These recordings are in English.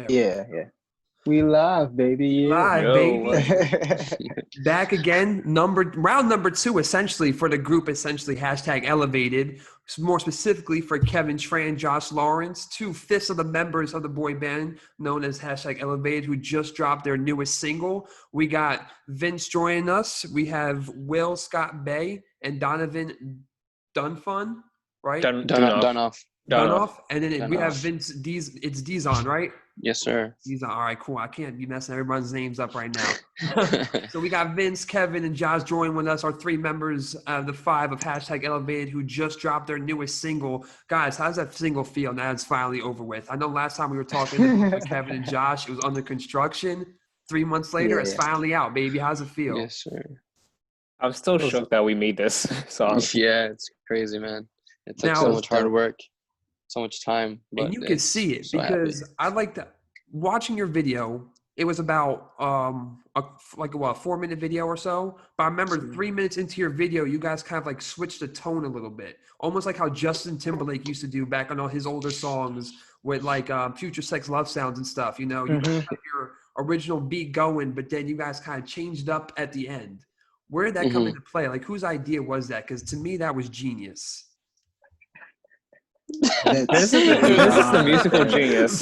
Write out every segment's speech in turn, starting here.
Yeah, yeah. We live, baby. Yeah. Live, Yo, baby. Back again. Round number 2, essentially, for the group, essentially, hashtag elevated. More specifically for Kevin Tran, Josh Lawrence, 2/5 of the members of the boy band known as hashtag elevated, who just dropped their newest single. We got Vince joining us. We have Will Scott Bay and Donovan Dunfun, right? done Done off. Dunoff. And then we have Dunoff. Vince D's. It's Dizon, right? Yes, sir. He's all right, cool. I can't be messing everyone's names up right now. So we got Vince, Kevin, and Josh joining with us, our 3 members of the 5 of hashtag elevated who just dropped their newest single. Guys, how's that single feel now it's finally over with? I know last time we were talking with Kevin and Josh, it was under construction. 3 months later, it's finally out, baby. How's it feel? Yes, sir. I'm still shook that we made this song. Yeah, it's crazy, man. It took Now- so much hard work, so much time. And you can see it because I like that. Watching your video, it was about a 4-minute video or so. But I remember 3 minutes into your video, you guys kind of like switched the tone a little bit, almost like how Justin Timberlake used to do back on all his older songs with like Future Sex Love Sounds and stuff. You know, you guys have your original beat going, but then you guys kind of changed up at the end. Where did that come into play? Like, whose idea was that? Because to me, that was genius. This is the musical genius.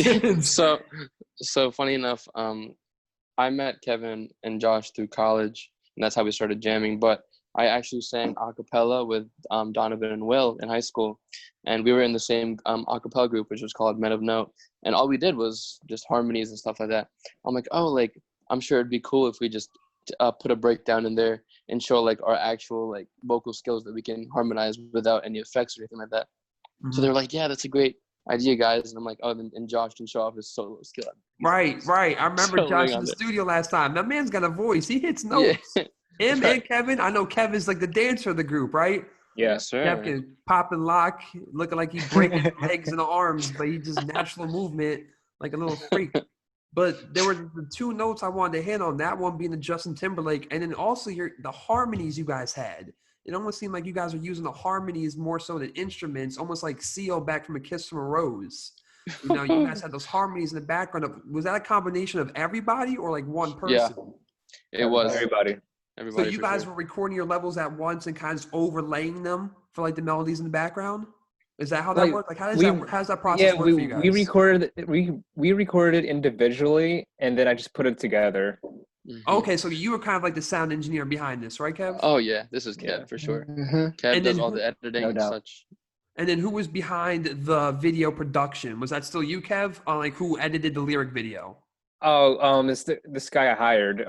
So funny enough, I met Kevin and Josh through college, and that's how we started jamming. But I actually sang a cappella with Donovan and Will in high school, and we were in the same a cappella group, which was called Men of Note. And all we did was just harmonies and stuff like that. I'm like, oh, like I'm sure it'd be cool if we just put a breakdown in there and show like our actual like vocal skills that we can harmonize without any effects or anything like that. So they were like, yeah, that's a great idea, guys. And I'm like, oh, and Josh can show off his solo skill. Right. I remember Josh in the studio last time. That man's got a voice. He hits notes. Yeah. Him and Kevin. I know Kevin's like the dancer of the group, right? Yes, sir. Kev can pop and lock, looking like he's breaking legs and arms, but he just natural movement, like a little freak. But there were the 2 notes I wanted to hit on. That one being the Justin Timberlake, and then also the harmonies you guys had. It almost seemed like you guys were using the harmonies more so than instruments, almost like Seal back from A Kiss from a Rose. You know, you guys had those harmonies in the background. Was that a combination of everybody or like one person? Yeah, it was everybody. So you guys were recording your levels at once and kind of overlaying them for like the melodies in the background? Is that how that worked? Like how does that process work for you guys? We recorded it individually, and then I just put it together. Okay, so you were kind of like the sound engineer behind this, right, Kev? Oh yeah, this is Kev for sure. Kev does all the editing and such. And then who was behind the video production? Was that still you, Kev? Like who edited the lyric video? Oh, it's this guy I hired.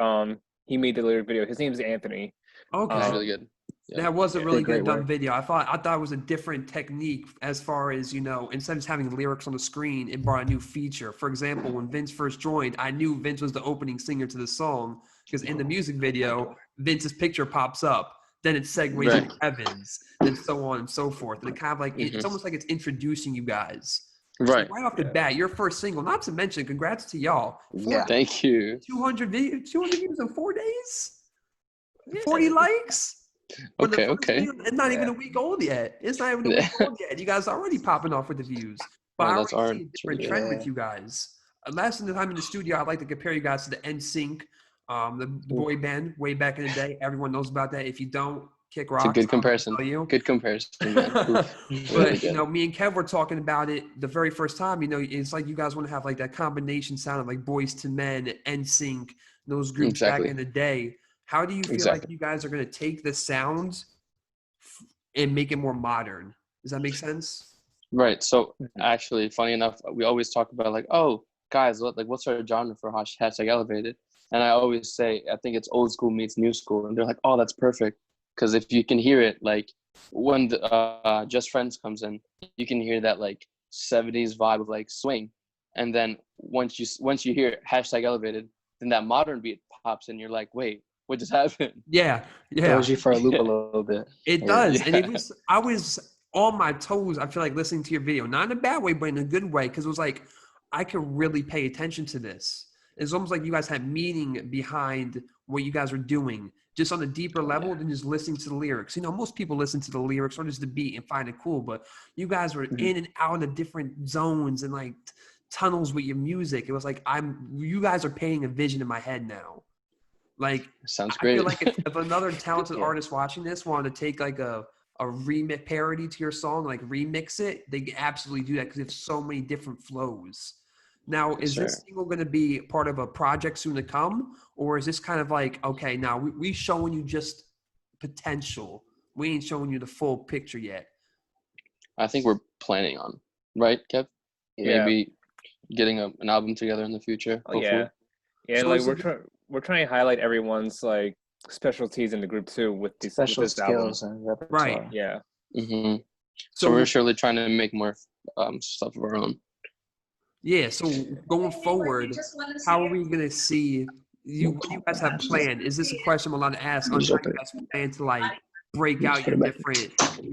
He made the lyric video. His name is Anthony. Okay, that's really good. Yeah. That was a really good done video. I thought it was a different technique as far as, you know, instead of just having lyrics on the screen, it brought a new feature. For example, when Vince first joined, I knew Vince was the opening singer to the song because in the music video, Vince's picture pops up. Then it segues into Kevin's, and so on and so forth. And it kind of like it's almost like it's introducing you guys. Right. So right off the bat, your first single, not to mention, congrats to y'all. Thank you. 200 views in 4 days? 40 likes? Okay. It's not even a week old yet. You guys are already popping off with the views. But I already see a different trend with you guys. Last time in the studio, I'd like to compare you guys to the NSYNC, the boy band way back in the day. Everyone knows about that. If you don't, kick rocks. It's a good comparison. Good comparison, man. But, you know, me and Kev were talking about it the very first time. You know, it's like you guys want to have like that combination sound of like Boyz II Men, NSYNC, those groups back in the day. How do you feel like you guys are going to take the sounds and make it more modern? Does that make sense? Right. So actually, funny enough, we always talk about like, oh, guys, what's our genre for hashtag elevated? And I always say, I think it's old school meets new school. And they're like, oh, that's perfect. Because if you can hear it, like when the Just Friends comes in, you can hear that like 70s vibe of like swing. And then once you hear hashtag elevated, then that modern beat pops in. You're like, wait. What just happened? Yeah. Throws you for a loop a little bit. It does. Yeah. And I was on my toes, I feel like, listening to your video. Not in a bad way, but in a good way. Because it was like, I can really pay attention to this. It's almost like you guys had meaning behind what you guys were doing, just on a deeper level than just listening to the lyrics. You know, most people listen to the lyrics or just the beat and find it cool. But you guys were in and out of different zones and like tunnels with your music. It was like you guys are painting a vision in my head now. Like Sounds I great. feel like if another talented Yeah. artist watching this wanted to take like a remix parody to your song, like remix it, they can absolutely do that because there's so many different flows. Now, is Sure. this single going to be part of a project soon to come, or is this kind of like, okay, now we showing you just potential, we ain't showing you the full picture yet? I think we're planning on, right, Kev? Yeah. Maybe getting an album together in the future. Oh, Hopefully. yeah. So Like is it- we're trying to highlight everyone's like specialties in the group too with this Special with this album. skills and repertoire. Right. Yeah. Hmm. So So we're surely trying to make more stuff of our own. yeah, so going forward, how are we going to see you? What do you guys have planned? Is this a question I'm allowed to ask on how you guys plan to like break out your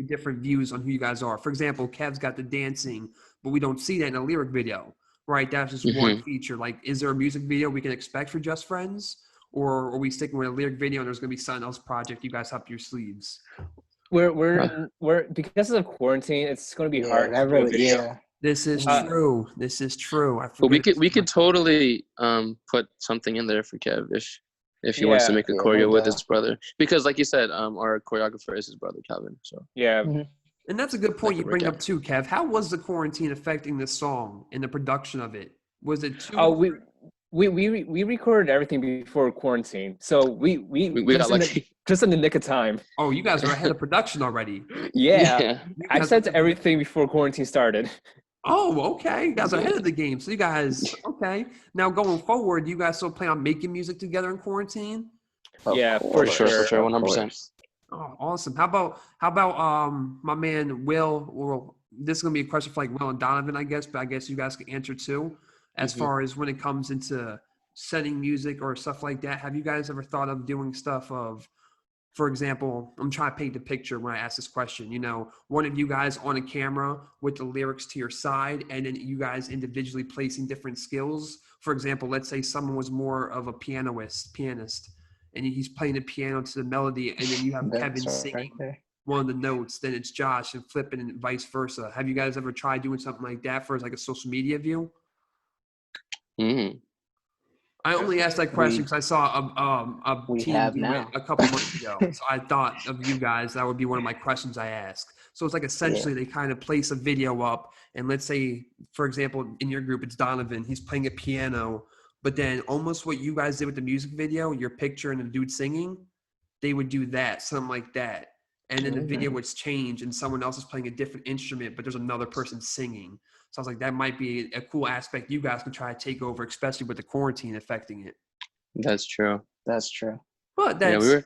different views on who you guys are? For example, Kev's got the dancing, but we don't see that in a lyric video, right? That's just one feature. Like, is there a music video we can expect for Just Friends, or are we sticking with a lyric video and there's going to be something else project you guys have up your sleeves? We're because of quarantine, it's going to be Yeah, hard to that do a really, video. yeah. This is Uh, true. This is true. I But forget we could totally put something in there for Kev if he wants to Yeah. make a Yeah, choreo no with doubt. his brother, because like you said, our choreographer is his brother Calvin. So Yeah. And that's a good point you could work bring out. up too, Kev. How was the quarantine affecting the song and the production of it? Was it too? Oh, we recorded everything before quarantine, so we we got lucky. just in the nick of time. Oh, you guys are ahead of production already. Yeah, You I guys sent are- everything before quarantine started. Oh, okay. You guys are ahead of the game. So you guys, okay. Now going forward, you guys still plan on making music together in quarantine? Of Yeah, for course, sure, for sure, of 100%. course. Oh, awesome. How about my man Will? Well, this is gonna be a question for like Will and Donovan, I guess, but I guess you guys can answer too. As far as when it comes into setting music or stuff like that, have you guys ever thought of doing stuff of, for example, I'm trying to paint the picture when I ask this question, you know, one of you guys on a camera with the lyrics to your side, and then you guys individually placing different skills. For example, let's say someone was more of a pianist, and he's playing the piano to the melody, and then you have Kevin That's singing right there. one of the notes, then it's Josh and flipping and vice versa. Have you guys ever tried doing something like that for like a social media view? Mm-hmm. I only asked that question because I saw a We team have do it now. a couple months ago. So I thought of you guys. That would be one of my questions I ask. So it's like essentially they kind of place a video up, and let's say, for example, in your group, it's Donovan. He's playing a piano, but then almost what you guys did with the music video, your picture and the dude singing, they would do that, something like that. And then the video would change and someone else is playing a different instrument, but there's another person singing. So I was like, that might be a cool aspect you guys could try to take over, especially with the quarantine affecting it. That's true. That's true. But Yeah,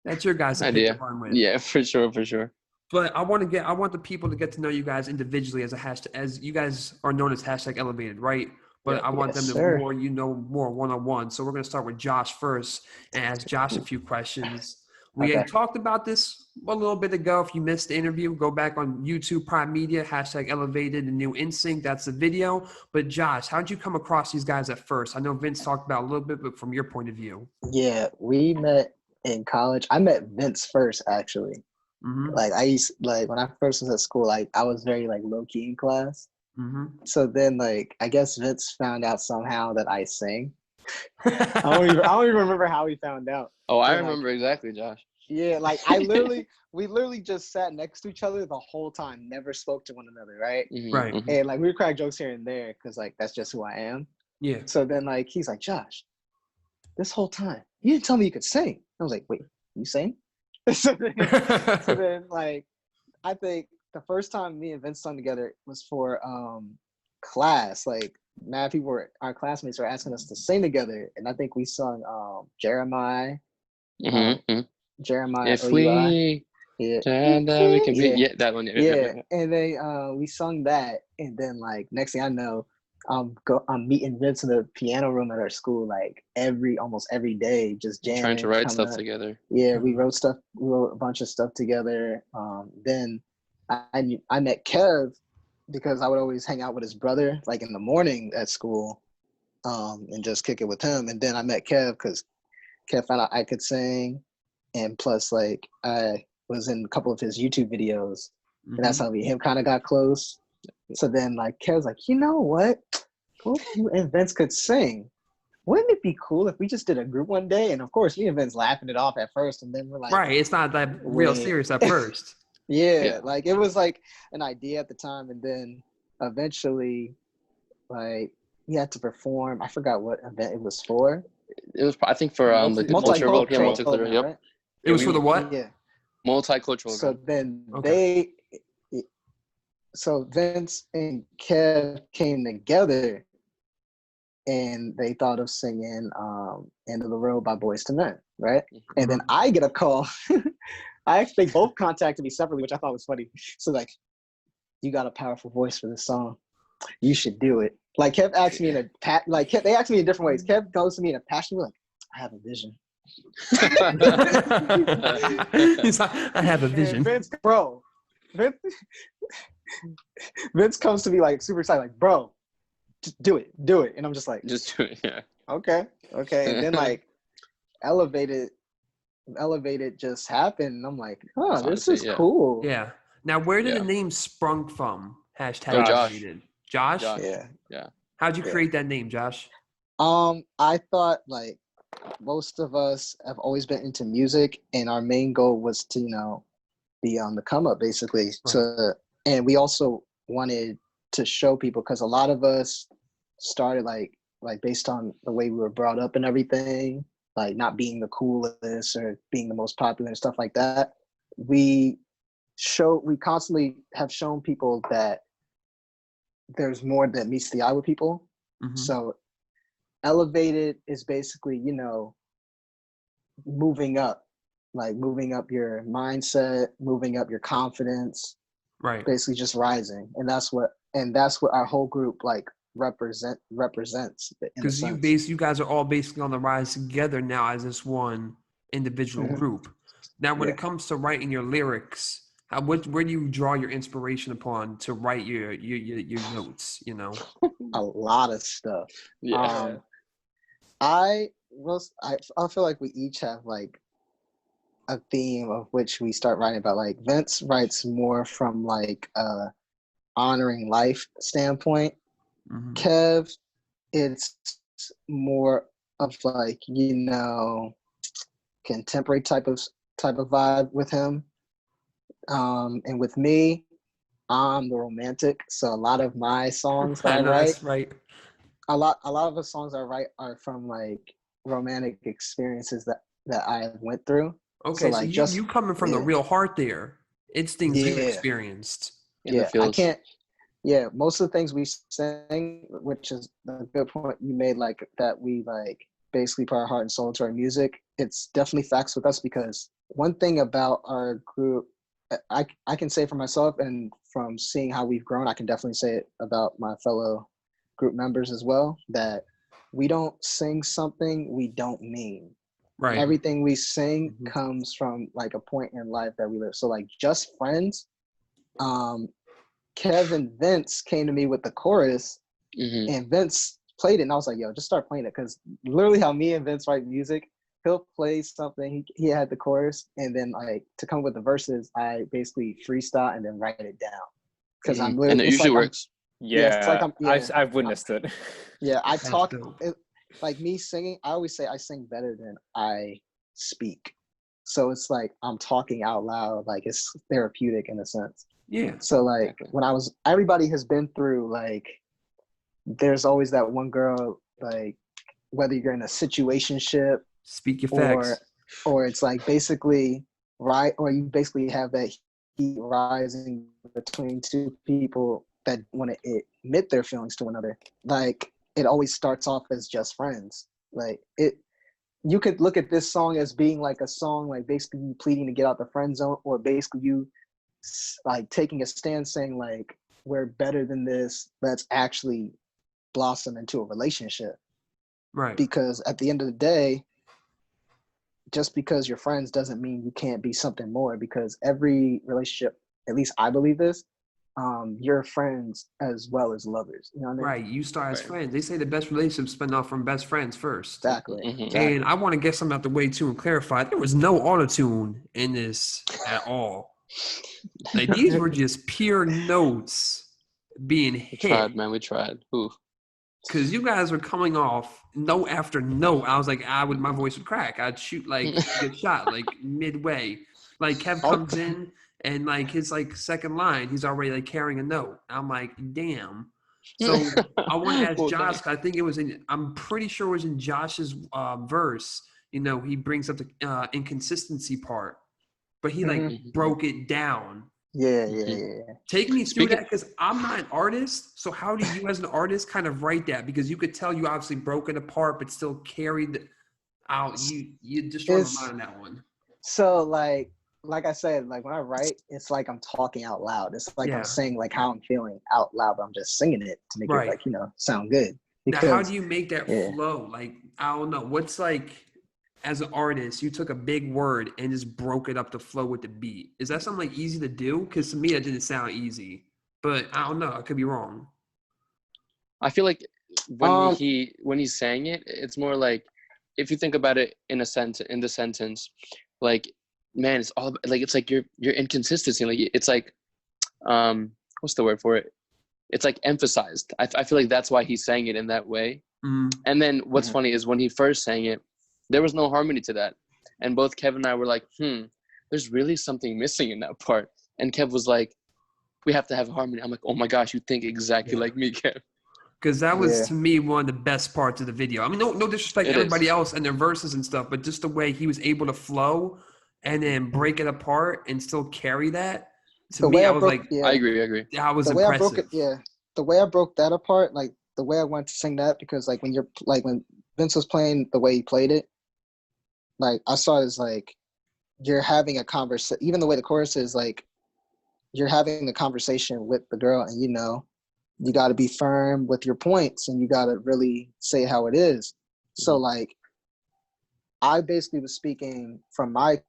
that's your guys' idea. to run with. Yeah, for sure. But I want the people to get to know you guys individually as a hashtag, as you guys are known as hashtag elevated, right? But I want Yes, them to sir. more one-on-one. So we're going to start with Josh first and ask Josh a few questions. We Okay. had talked about this a little bit ago. If you missed the interview, go back on YouTube, PR1ME Media, hashtag elevated, the new NSYNC. That's the video. But Josh, how'd you come across these guys at first? I know Vince talked about it a little bit, but from your point of view. Yeah, we met in college. I met Vince first, actually. Mm-hmm. Like when I first was at school, like I was very like low key in class. Mm-hmm. So then like I guess Vince found out somehow that I sing. I don't even remember how he found out. Oh, I But, like, remember exactly, Josh. Yeah, like we literally just sat next to each other the whole time, never spoke to one another, right? Mhm, Right. mhm. And like we would crack jokes here and there because like that's just who I am. Yeah. So then like he's like, Josh, this whole time you didn't tell me you could sing. I was like, wait, you sing? so then like I think the first time me and Vince sung together was for class. Like mad people our classmates were asking us to sing together, and I think we sung Jeremiah. Mhm, mhm. Jeremiah If OUI. we Yeah. turn that we can be, Yeah. yeah, that one. Yeah, and then we sung that, and then like next thing I know, I'm meeting Vince in the piano room at our school like almost every day, just jamming, Trying to write coming stuff up. together. Yeah, we wrote a bunch of stuff together. Then I met Kev because I would always hang out with his brother like in the morning at school, and just kick it with him. And then I met Kev because Kev found out I could sing, and plus like I was in a couple of his YouTube videos, and that's how me and him kind of got close. So then like Kev's like, you know what? what if you and Vince could sing? Wouldn't it be cool if we just did a group one day? And of course, me and Vince laughing it off at first, and then we're like, Right. It's not that real wait. serious at first. Yeah, like it was like an idea at the time, and then eventually, like we had to perform. I forgot what event it was for. It was, I think, for the cultural, multicultural. Yep. Right? It was for the what? Yeah. Multicultural. So then so Vince and Kev came together, and they thought of singing "End of the Road" by Boyz II Men, right? Mm-hmm. And then I get a call. They both contacted me separately, which I thought was funny. So like, you got a powerful voice for this song. You should do it. Like Kev asked me they asked me in different ways. Kev goes to me in a passionate way, like, I have a vision. He's like, I have a vision. Vince comes to me like super excited, like, bro, just do it. And I'm just like, just do it. Yeah. Okay. And then like elevated just happened, and I'm like, this is cool. Yeah. Now, where did the name sprung from? Hashtag Josh. Yeah. How'd you create that name, Josh? I thought like most of us have always been into music, and our main goal was to, be on the come up basically. Right. And we also wanted to show people, because a lot of us started like based on the way we were brought up and everything, like not being the coolest or being the most popular and stuff like that. We constantly have shown people that there's more that meets the eye with people. Mm-hmm. So elevated is basically, moving up your mindset, moving up your confidence, right? Basically just rising. And that's what our whole group like represents. Because you guys are all basically on the rise together now as this one individual group. Now, when it comes to writing your lyrics, where do you draw your inspiration upon to write your notes? A lot of stuff. Yeah. I feel like we each have like a theme of which we start writing about. Like Vince writes more from like honoring life standpoint. Mm-hmm. Kev, it's more of like contemporary type of vibe with him. And with me, I'm the romantic. So a lot of my songs that I write, that's right. A lot of the songs I write are from like romantic experiences that I went through. Okay, so you coming from the real heart there. It's things you experienced. I can't. Yeah, most of the things we sing, which is a good point you made, like that we like basically put our heart and soul into our music. It's definitely facts with us, because one thing about our group, I can say for myself, and from seeing how we've grown, I can definitely say it about my fellow group members as well, that we don't sing something we don't mean. Right. Everything we sing comes from like a point in life that we live. So like Just Friends, Kev and Vince came to me with the chorus, and Vince played it, and I was like, yo, just start playing it, because literally how me and Vince write music, he'll play something, he had the chorus, and then like to come with the verses, I basically freestyle and then write it down, because I'm literally, and it usually works. I've witnessed it. Yeah, I talk like me singing. I always say I sing better than I speak, so it's like I'm talking out loud, like it's therapeutic in a sense. Yeah. So like everybody has been through, like there's always that one girl, like whether you're in a situationship, speak your facts, or it's like basically or you basically have that heat rising between two people that want to admit their feelings to one another. Like it always starts off as just friends. Like you could look at this song as being like a song like basically you pleading to get out the friend zone, or basically you like taking a stand saying like we're better than this, let's actually blossom into a relationship. Right. Because at the end of the day, just because you're friends doesn't mean you can't be something more, because every relationship, at least I believe this, you're friends as well as lovers. You know what I mean? Right. You start as friends. They say the best relationships spin off from best friends first. Exactly. And I want to get something out the way too and clarify. There was no auto-tune in this at all. Like these were just pure notes being hit. We tried. Oof. Because you guys were coming off note after note. I was like, my voice would crack. I'd shoot like get shot like midway. Like Kev Oh. comes in and like his like second line, he's already like carrying a note. I'm like, damn. So I want to ask Well, Josh. thanks. I think it was in. I'm pretty sure it was in Josh's verse. You know, he brings up the inconsistency part, but he like Mhm. broke it down. Yeah. Take me through Speaking- that, because I'm not an artist. So how do you, as an artist, kind of write that? Because you could tell you obviously broke it apart, but still carried out. You destroyed my mind on that one. So like I said, like when I write, it's like I'm talking out loud. It's like Yeah. I'm saying like how I'm feeling out loud, but I'm just singing it to make Right. it like, sound good. Now, how do you make that yeah. flow? Like, I don't know. What's like, as an artist, you took a big word and just broke it up to flow with the beat. Is that something like easy to do? Because to me, that didn't sound easy. But I don't know. I could be wrong. I feel like when Um, he's saying it, it's more like, if you think about it in the sentence, like, man, it's all like, it's like your inconsistency. Like, it's like, what's the word for it? It's like emphasized. I feel like that's why he's saying it in that way. Mm. And then what's Mhm. funny is when he first sang it, there was no harmony to that. And both Kev and I were like, there's really something missing in that part. And Kev was like, we have to have harmony. I'm like, oh my gosh, you think exactly like me, Kev. Because that was, Yeah. to me, one of the best parts of the video. I mean, no disrespect to It everybody is. else and their verses and stuff, but just the way he was able to flow and then break it apart and still carry that. To The me, way I I was broke, like, yeah, I agree. that was the way I broke impressive. it, yeah, the way I broke that apart, like the way I wanted to sing that, because like when Vince was playing the way he played it, like I saw it as like you're having a conversation. Even the way the chorus is, like you're having a conversation with the girl, and you got to be firm with your points, and you got to really say how it is. So like I basically was speaking from my.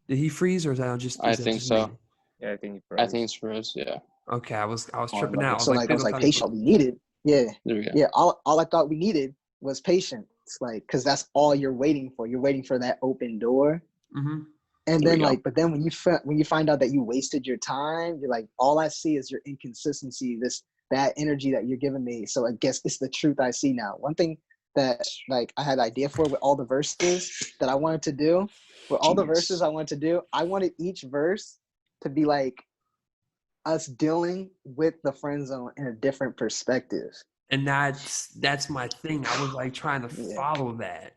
Did he freeze, or is that just? I Is that think just so. me? Yeah, I think he I froze. think it's for us. Yeah. Okay, I was tripping Like, out. so like I was please like don't tell me- patient. We needed, yeah. There we go. Yeah, all I thought we needed was patience, like, because that's all you're waiting for. You're waiting for that open door, Mhm. and There we then go. like, but then when you find out that you wasted your time, you're like, all I see is your inconsistency, that energy that you're giving me. So I guess it's the truth I see now. One thing that like I had an idea for with all the verses that I wanted to do, I wanted each verse to be like us dealing with the friend zone in a different perspective. And that's my thing. I was like trying to Yeah. follow that.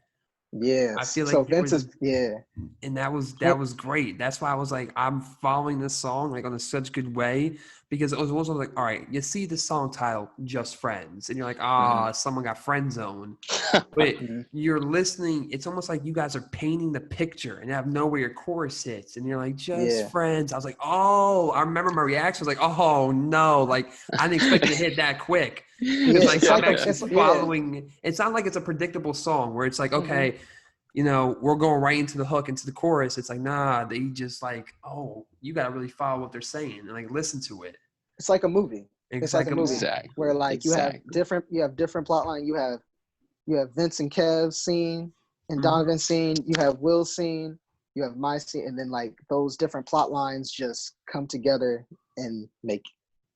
I Yes. feel So like there Vince was, is, yeah. and that was great. That's why I was like, I'm following this song like on a such good way, because it was also like, all right, you see the song title "Just Friends," and you're like, someone got friend zoned. But Mhm. you're listening, it's almost like you guys are painting the picture and have know where your chorus hits, and you're like, just Yeah. friends. I was like, oh, I remember my reaction was like, oh no, like I didn't expect it to hit that quick. Yeah, It's like it's I'm like actually following. It's not like it's a predictable song where it's like, okay, we're going right into the hook, into the chorus. It's like, nah, they just like, oh, you gotta really follow what they're saying and like listen to it. It's like a movie. It's like a movie Exactly. where like you have Exactly. different plot line. You have Vince and Kev's scene and Mhm. Donovan's scene. You have Will's scene. You have my scene, and then like those different plot lines just come together and make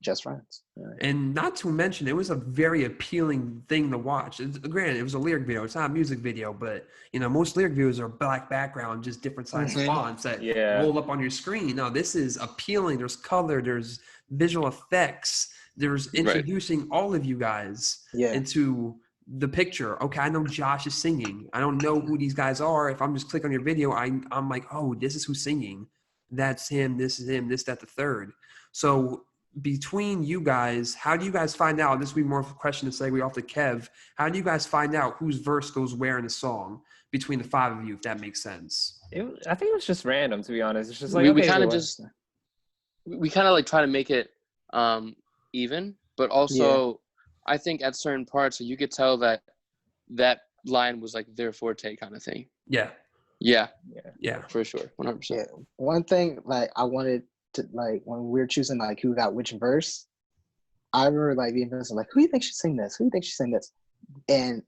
Just Friends. Yeah. And not to mention, it was a very appealing thing to watch. Granted, it was a lyric video. It's not a music video, but most lyric videos are black background, just different size Mhm. fonts that Yeah. roll up on your screen. No, this is appealing. There's color. There's visual effects. There's introducing all of you guys Yeah. into the picture. Okay, I know Josh is singing. I don't know who these guys are. If I'm just click on your video, I'm like, oh, this is who's singing. That's him. This is him. This, that, the third. So between you guys, how do you guys find out? This would be more of a question to segue off to Kev. How do you guys find out whose verse goes where in the song between the five of you, if that makes sense? I think it was just random, to be honest. It's just like, we okay, kind of well, just we kind of like try to make it even, but also I think at certain parts you could tell that line was like their forte kind of thing. Yeah, For sure, 100%. Yeah. One thing like I wanted to, like, when we were choosing like who got which verse, I remember like being like, who do you think should sing this? Who do you think should sing this? And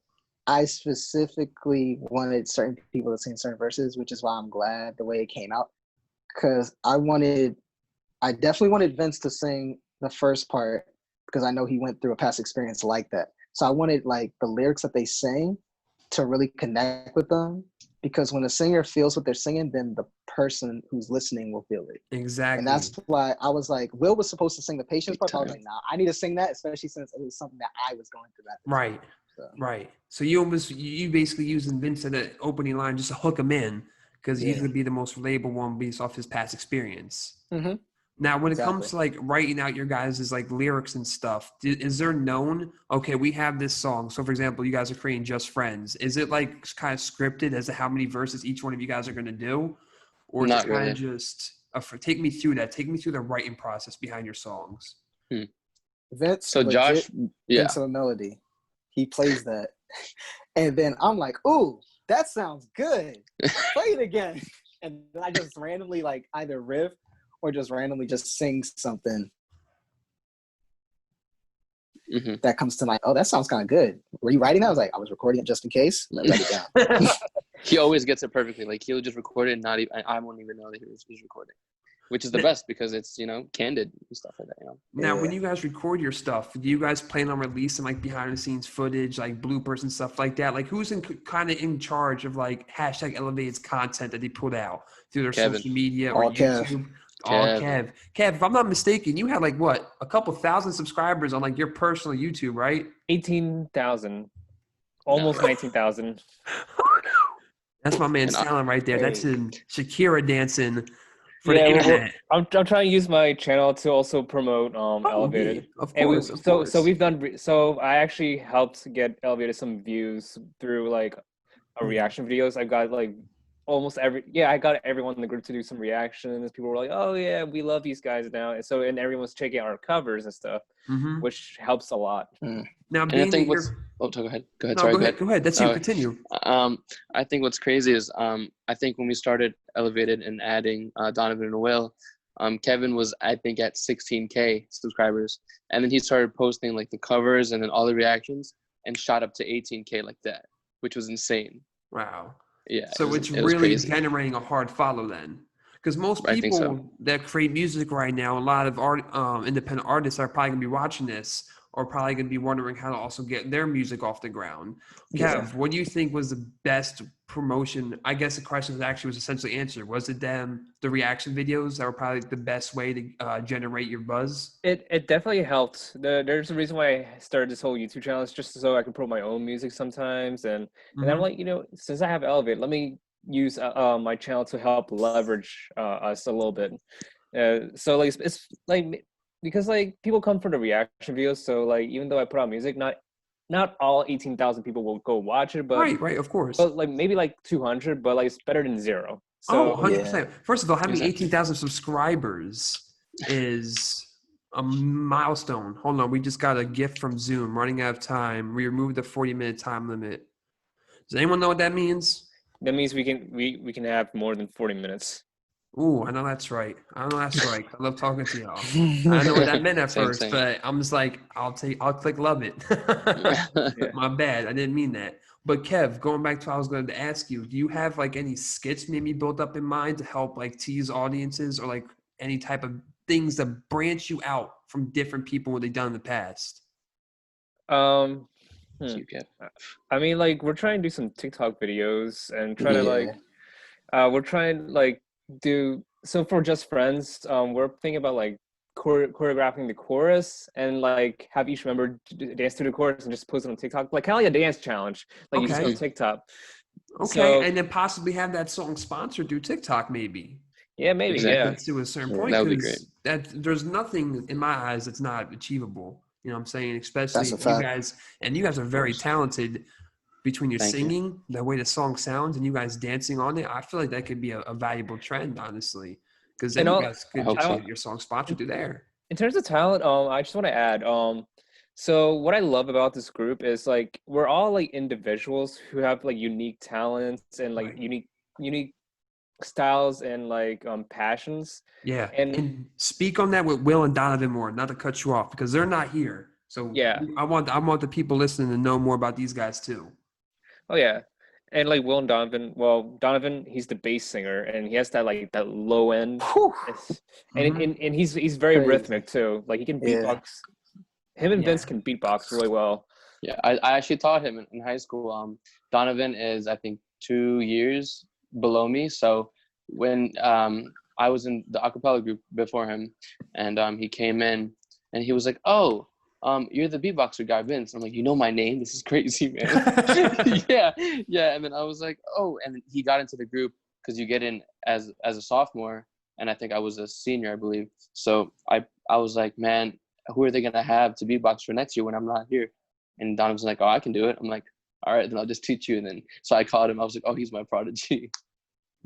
I specifically wanted certain people to sing certain verses, which is why I'm glad the way it came out. Because I wanted I definitely wanted Vince to sing the first part because I know he went through a past experience like that. So I wanted like the lyrics that they sing to really connect with them, because when a singer feels what they're singing, then the person who's listening will feel it. Exactly. And that's why I was like, Will was supposed to sing the patience part. I was like, nah, I need to sing that, especially since it was something that I was going through at the time. Right. Right. So you basically using Vince at an opening line just to hook him in, because he's going to be the most relatable one based off his past experience. Mm-hmm. Now, when it comes to like writing out your guys' like lyrics and stuff, is there known, okay, we have this song. So for example, you guys are creating Just Friends. Is it like kind of scripted as to how many verses each one of you guys are going to do? Or is Not it kind really. of just, take me through that. Take me through the writing process behind your songs. Vince, So Josh, Vince of the melody, he plays that. And then I'm like, ooh, that sounds good. Play it again. And then I just randomly like either riff or just randomly just sing something that comes to mind. Oh, that sounds kind of good. Were you writing that? I was like, I was recording it just in case. Let me write it down. He always gets it perfectly. Like he'll just record it and not even, I won't even know that he's recording, which is the best because it's, candid and stuff like that, Now, when you guys record your stuff, do you guys plan on releasing like behind the scenes footage, like bloopers and stuff like that? Like who's kind of in charge of like #Elevated's content that they put out through their social media or YouTube? Kev. Kev, if I'm not mistaken, you had like what, a couple thousand subscribers on like your personal YouTube, right? 18,000, almost 19,000. That's my man's talent right there. That's in Shakira dancing for the internet. I'm trying to use my channel to also promote Elevated. Of course, of course. So we've done. So I actually helped get Elevated some views through like a reaction videos. I've got like almost I got everyone in the group to do some reactions. People were like, "Oh yeah, we love these guys now." And so everyone's checking out our covers and stuff, which helps a lot. Now, and I think go ahead. No, go ahead. That's you. Continue. I think what's crazy is I think when we started Elevated and adding Donovan and Will, Kevin was I think at 16K subscribers, and then he started posting like the covers and then all the reactions, and shot up to 18K like that, which was insane. Wow. Yeah. So it's really generating a hard follow then. Because most people that create music right now, a lot of independent artists are probably going to be watching this or probably going to be wondering how to also get their music off the ground. Kev, what do you think was the best promotion? I guess the question actually was essentially answered. Was it the reaction videos that were probably the best way to generate your buzz? It definitely helped. There's a reason why I started this whole YouTube channel. It's just so I can promote my own music sometimes. And I'm like, since I have Elevate, let me use my channel to help leverage us a little bit. So like it's like, because like people come for the reaction videos, so like even though I put out music, not all 18,000 people will go watch it, but right, of course. But like maybe like 200, but like it's better than 0. So 100%. First of all, having 18,000 subscribers is a milestone. Hold on, we just got a gift from Zoom. Running out of time. We removed the 40-minute time limit. Does anyone know what that means? That means we can have more than 40 minutes. Ooh, I know that's right. I love talking to y'all. I know what that meant at first, but I'm just like, I'll click love it. My bad. I didn't mean that. But Kev, going back to what I was going to ask you, do you have like any skits maybe built up in mind to help like tease audiences or like any type of things that branch you out from different people what they've done in the past? I mean, like we're trying to do some TikTok videos and try to like, we're trying like so for Just Friends, we're thinking about like choreographing the chorus and like have each member dance to the chorus and just post it on TikTok, like kind of like a dance challenge, like you see on TikTok. Okay, and then possibly have that song sponsored through TikTok, maybe. Yeah, maybe. Exactly. To a certain point, that would be great. There's nothing in my eyes that's not achievable. You know what I'm saying? Especially you guys are very talented. Between your singing, the way the song sounds, and you guys dancing on it, I feel like that could be a valuable trend, honestly. Because then you guys could get your song sponsored through there. In terms of talent, I just want to add, so what I love about this group is like we're all like individuals who have like unique talents and like unique styles and like passions. Yeah, and speak on that with Will and Donovan more, not to cut you off because they're not here. So I want the people listening to know more about these guys too. Oh yeah, And like Will and Donovan, well, Donovan, he's the bass singer, and he has that like that low end, and he's very Crazy. rhythmic too. Like he can Yeah. beatbox. Him and Yeah. Vince can beatbox really well. Yeah, I actually taught him in high school. Donovan is, I think, 2 years below me. So when I was in the acapella group before him, and he came in, and he was like, "Oh, you're the beatboxer guy, Vince." I'm like, "You know my name? This is crazy, man." yeah. And then I was like, "Oh," and he got into the group because you get in as a sophomore, and I think I was a senior, I believe. So I was like, "Man, who are they gonna have to beatbox for next year when I'm not here?" And Donovan's like, "Oh, I can do it." I'm like, "All right, then I'll just teach you." And then so I called him. I was like, "Oh, he's my prodigy."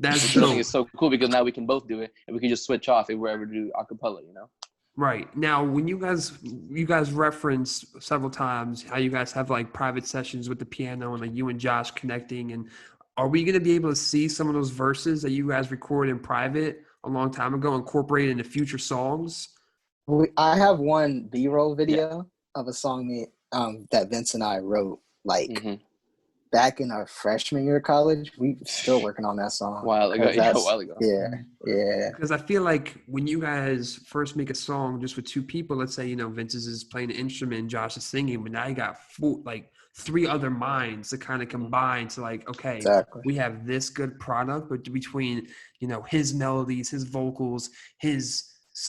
That's Which I think dope. is so cool because now we can both do it and we can just switch off if we're ever do acapella, you know? Right. Now, when you guys reference several times how you guys have like private sessions with the piano and like you and Josh connecting, and are we going to be able to see some of those verses that you guys recorded in private a long time ago incorporated into future songs? I have one B-roll Yeah. video of a song that Vince and I wrote like Mm-hmm. back in our freshman year of college. We still working on that song. A while ago. Yeah. Because I feel like when you guys first make a song just with two people, let's say, Vince is playing an instrument and Josh is singing, but now you got like 3 other minds to kind of combine to like, okay, Exactly. we have this good product, but between, his melodies, his vocals, his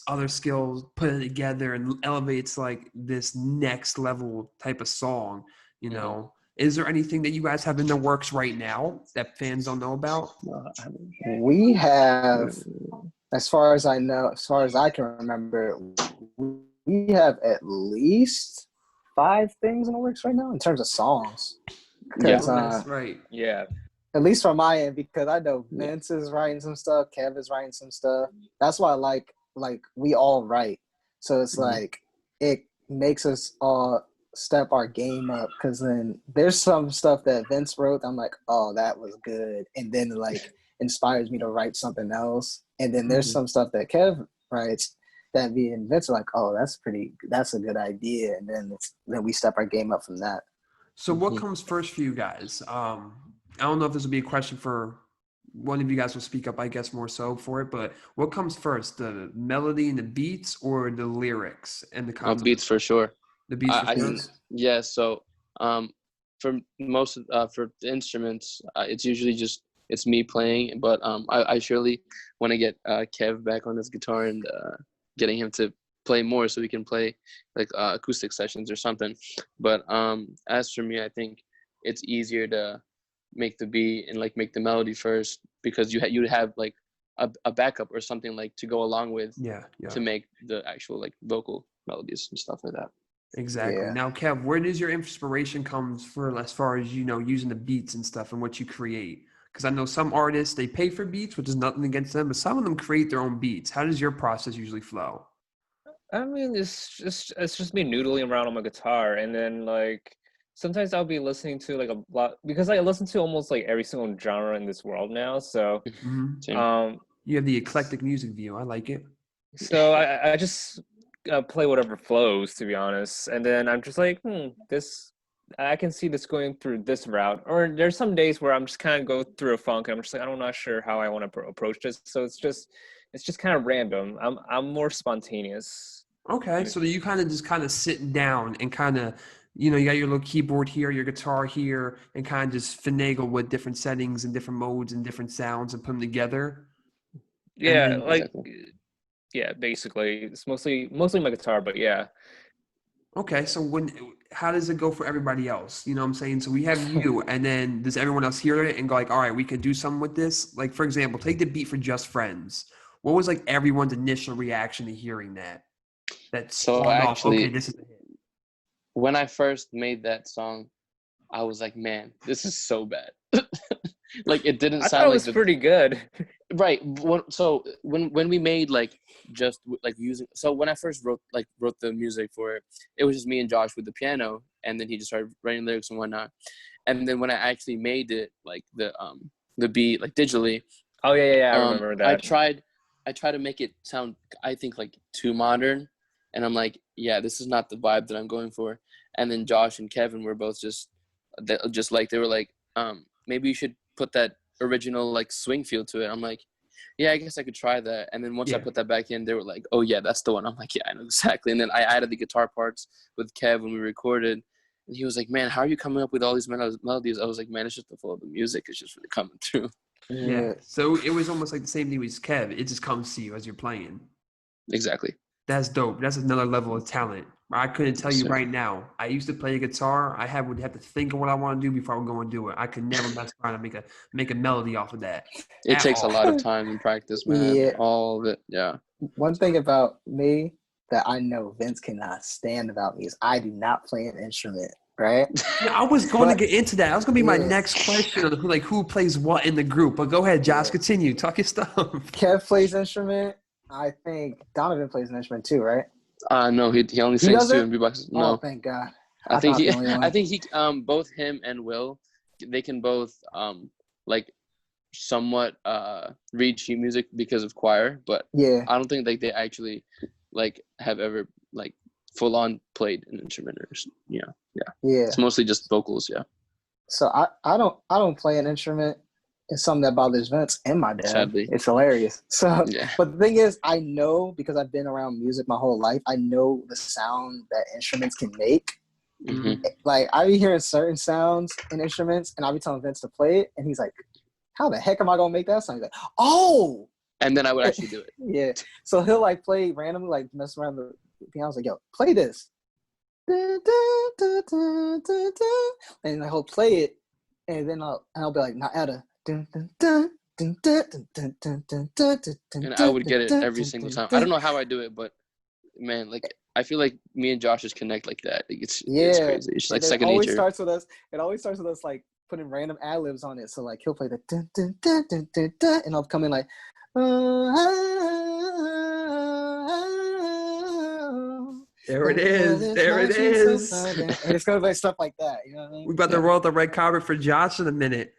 other skills, put it together and elevates like this next level type of song, Mm-hmm. Is there anything that you guys have in the works right now that fans don't know about? We have, as far as I know, as far as I can remember, we have at least 5 things in the works right now in terms of songs. Yeah. That's right. Yeah. At least from my end, because I know Vince is writing some stuff, Kev is writing some stuff. That's why I like we all write. So it's like it makes us all step our game up, because then there's some stuff that Vince wrote. I'm like, oh, that was good, and then like inspires me to write something else. And then there's some stuff that Kev writes that me and Vince are like, oh, that's a good idea, and then we step our game up from that. So what comes first for you guys? I don't know if this will be a question for one of you guys will speak up, I guess, more so for it, but what comes first, the melody and the beats or the lyrics and the concept? Beats for sure. The beats for sure? Yeah, so for most for the instruments, it's usually just it's me playing, but I surely want to get Kev back on his guitar and getting him to play more so we can play like acoustic sessions or something. But as for me, I think it's easier to make the beat and like make the melody first, because you'd have like a backup or something like to go along with to make the actual like vocal melodies and stuff like that. Exactly. Yeah. Now, Kev, where does your inspiration comes for as far as using the beats and stuff and what you create? Because I know some artists, they pay for beats, which is nothing against them, but some of them create their own beats. How does your process usually flow? I mean, it's just me noodling around on my guitar, and then like sometimes I'll be listening to like a lot, because I listen to almost like every single genre in this world now. So you have the eclectic music view. I like it. So I just play whatever flows, to be honest, and then I'm just like, this I can see this going through this route. Or there's some days where I'm just kind of go through a funk, and I'm just like, I'm not sure how I want to approach this. So it's just kind of random. I'm more spontaneous. Okay, so you kind of sit down and kind of, you got your little keyboard here, your guitar here, and kind of just finagle with different settings and different modes and different sounds and put them together. Yeah, yeah, basically it's mostly my guitar, but yeah. Okay, so how does it go for everybody else? You know what I'm saying? So we have you, and then does everyone else hear it and go like, all right, we could do something with this? Like, for example, take the beat for Just Friends. What was like everyone's initial reaction to hearing that? Actually, okay, this is a hit. When I first made that song, I was like, man, this is so bad. Like it didn't sound like it was pretty good. Right. So when we made like just like using, so when I first wrote the music for it, it was just me and Josh with the piano, and then he just started writing lyrics and whatnot. And then when I actually made it like the beat like digitally. Oh yeah, I remember that. I tried to make it sound, I think, like too modern, and I'm like, yeah, this is not the vibe that I'm going for. And then Josh and Kevin were both they were like, maybe you should put that original like swing feel to it. I'm like, yeah, I guess I could try that. And then once I put that back in, they were like, oh yeah, that's the one. I'm like, yeah, I know exactly. And then I added the guitar parts with Kev when we recorded. And he was like, man, how are you coming up with all these melodies? I was like, man, it's just the flow of the music. It's just really coming through. Yeah. So it was almost like the same thing with Kev. It just comes to you as you're playing. Exactly. That's dope. That's another level of talent. I couldn't tell you right now. I used to play guitar. I would have to think of what I want to do before I would go and do it. I could never mess around and make a melody off of that. It takes a lot of time and practice, man. Yeah. All of it. Yeah. One thing about me that I know Vince cannot stand about me is I do not play an instrument, right? Yeah, I was going to get into that. That was going to be my next question of who plays what in the group. But go ahead, Josh. Continue. Talk your stuff. Kev plays instrument. I think Donovan plays an instrument too, right? No, he only sings too and beatboxes. No. Oh, thank God. I think he both him and Will, they can both like somewhat read sheet music because of choir, but yeah, I don't think like they actually like have ever like full on played an instrument or yeah. It's mostly just vocals, yeah. So I don't play an instrument. It's something that bothers Vince and my dad. Sadly. It's hilarious. So, yeah. But the thing is, I know because I've been around music my whole life. I know the sound that instruments can make. Mm-hmm. Like I be hearing certain sounds in instruments, and I'll be telling Vince to play it, and he's like, "How the heck am I gonna make that sound?" He's like, "Oh!" And then I would actually do it. Yeah. So he'll like play randomly, like mess around the piano. I was like, "Yo, play this," and he'll play it, and then I'll be like, "Now, Etta." And I would get it every single time. I don't know how I do it, but man, like I feel like me and Josh just connect like that. Like, it's crazy. It's like second nature. It always starts with us like putting random ad libs on it. So like he'll play the and I'll come in like there it is. There it is. And it's gonna be like stuff like that. You know what I mean? We're about to roll out the red carpet for Josh in a minute.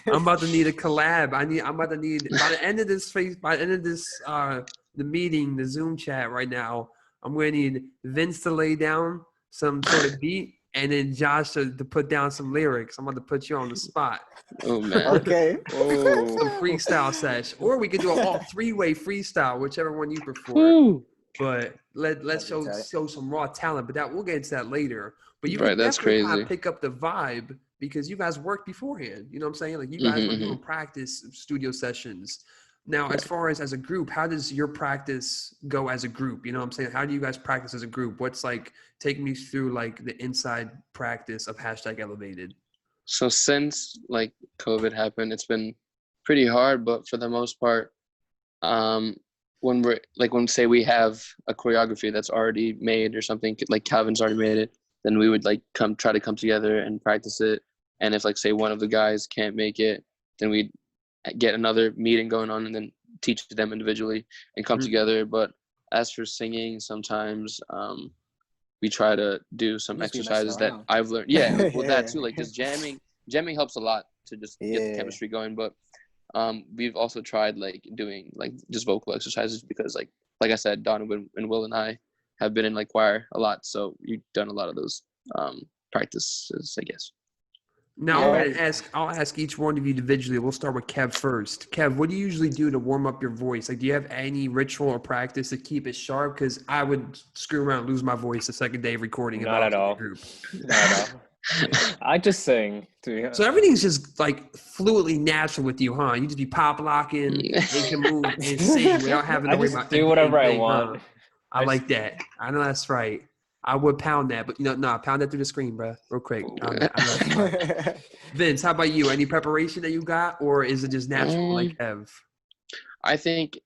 I'm about to need a collab. I'm about to need by the end of this the meeting, the Zoom chat right now, I'm gonna need Vince to lay down some sort of beat and then Josh to put down some lyrics. I'm about to put you on the spot. Oh man. Okay. Oh. Some freestyle sesh. Or we could do an all three-way freestyle, whichever one you prefer. Ooh. But let's show some raw talent, but we'll get into that later. But you right, can that's definitely crazy. kind of pick up the vibe because you guys worked beforehand. You know what I'm saying? Like you guys were doing practice studio sessions. Now, as far as a group, how does your practice go as a group? You know what I'm saying? How do you guys practice as a group? What's like, take me through like the inside practice of #Elevated. So since like COVID happened, it's been pretty hard, but for the most part, when say we have a choreography that's already made or something, like Calvin's already made it, then we would like try to come together and practice it. And if like say one of the guys can't make it, then we'd get another meeting going on and then teach them individually and come together. But as for singing, sometimes we try to do some exercises that I've learned. Yeah, well that too, like just jamming helps a lot to just get the chemistry going. But we've also tried like doing like just vocal exercises because like I said, Donovan and Will and I have been in like choir a lot, so we've done a lot of those practices, I guess. Now I'll ask each one of you individually. We'll start with Kev first. Kev, what do you usually do to warm up your voice? Like, do you have any ritual or practice to keep it sharp? Because I would screw around and lose my voice the second day of recording. Not at all. Not at all. I just sing. So everything's just like fluidly natural with you, huh? You just be pop locking and can move and sing without having to worry about do whatever I want. Huh? I like that. I know that's right. I would pound that, but pound that through the screen, bro, real quick. Vince, how about you? Any preparation that you got, or is it just natural like Kev? I think,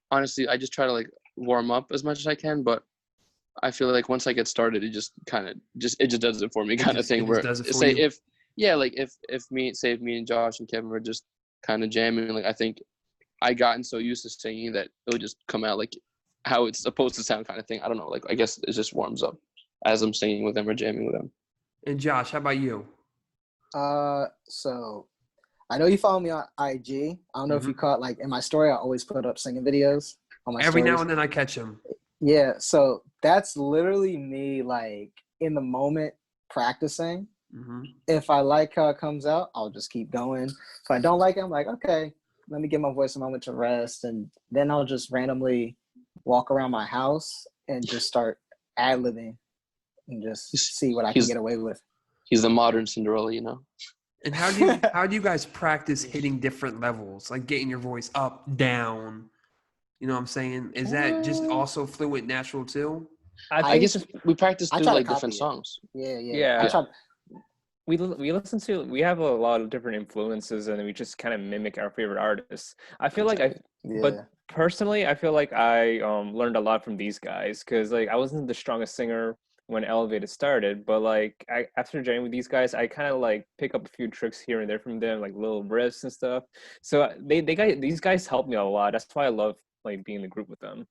honestly, I just try to like warm up as much as I can, but I feel like once I get started, it just does it for me, kind of thing. Where say if me and Josh and Kevin were just kind of jamming, like I think I gotten so used to singing that it would just come out like how it's supposed to sound, kind of thing. I don't know, like I guess it just warms up as I'm singing with them or jamming with them. And Josh, how about you? So I know you follow me on IG. I don't know if you caught like in my story, I always put up singing videos on my every stories. now and then I catch them. Yeah, so that's literally me like in the moment practicing. Mm-hmm. If I like how it comes out, I'll just keep going. If I don't like it, I'm like, okay, let me give my voice a moment to rest, and then I'll just randomly walk around my house and just start ad-libbing and just see what I can get away with. He's the modern Cinderella, you know. And how do you guys practice hitting different levels, like getting your voice up, down? You know what I'm saying? Is that just also fluent, natural too? I guess we practice through like different songs. Yeah. We listen to, we have a lot of different influences, and we just kind of mimic our favorite artists. I feel like but personally, I feel like I learned a lot from these guys, because like I wasn't the strongest singer when Elevated started, but like after jamming with these guys, I kind of like pick up a few tricks here and there from them, like little riffs and stuff. So these guys helped me a lot. That's why I love like being in the group with them.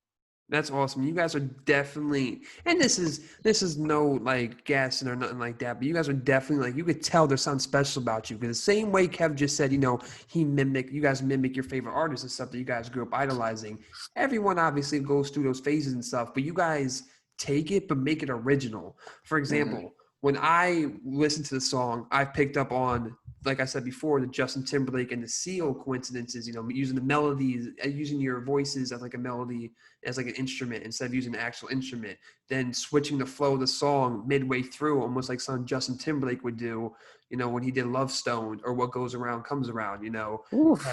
That's awesome. You guys are definitely, and this is no like gassing or nothing like that, but you guys are definitely like, you could tell there's something special about you, because the same way Kev just said, you know, you guys mimic your favorite artists and stuff that you guys grew up idolizing. Everyone obviously goes through those phases and stuff, but you guys take it but make it original. For example, when I listen to the song, I picked up on, like I said before, the Justin Timberlake and the Seal coincidences, you know, using the melodies, using your voices as like a melody, as like an instrument instead of using an actual instrument, then switching the flow of the song midway through, almost like something Justin Timberlake would do, you know, when he did Love Stoned or What Goes Around Comes Around, you know,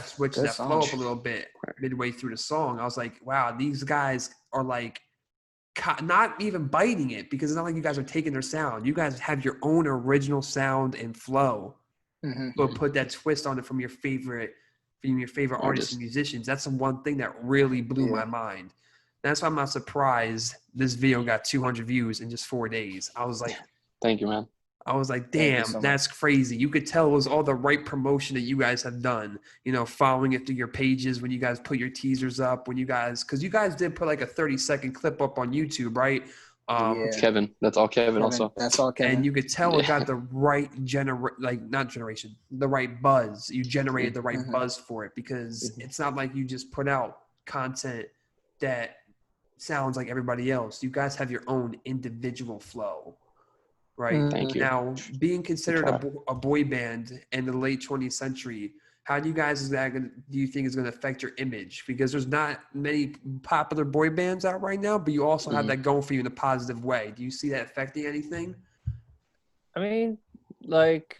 switch that flow up a little bit midway through the song. I was like, wow, these guys are like not even biting it, because it's not like you guys are taking their sound. You guys have your own original sound and flow, but put that twist on it from your favorite artists and musicians. That's the one thing that really blew my mind. That's why I'm not surprised this video got 200 views in just 4 days. I was like, thank you, man. I was like, damn, that's crazy. You could tell it was all the right promotion that you guys have done, you know, following it through your pages when you guys put your teasers up, because you guys did put like a 30-second clip up on YouTube, right? It's Kevin. That's all Kevin also. That's all Kevin. And you could tell it got the right the right buzz. You generated the right buzz for it, because it's not like you just put out content that sounds like everybody else. You guys have your own individual flow, right? Thank you. Now, being considered a boy band in the late 20th century, how do you think is going to affect your image? Because there's not many popular boy bands out right now, but you also have that going for you in a positive way. Do you see that affecting anything? I mean, like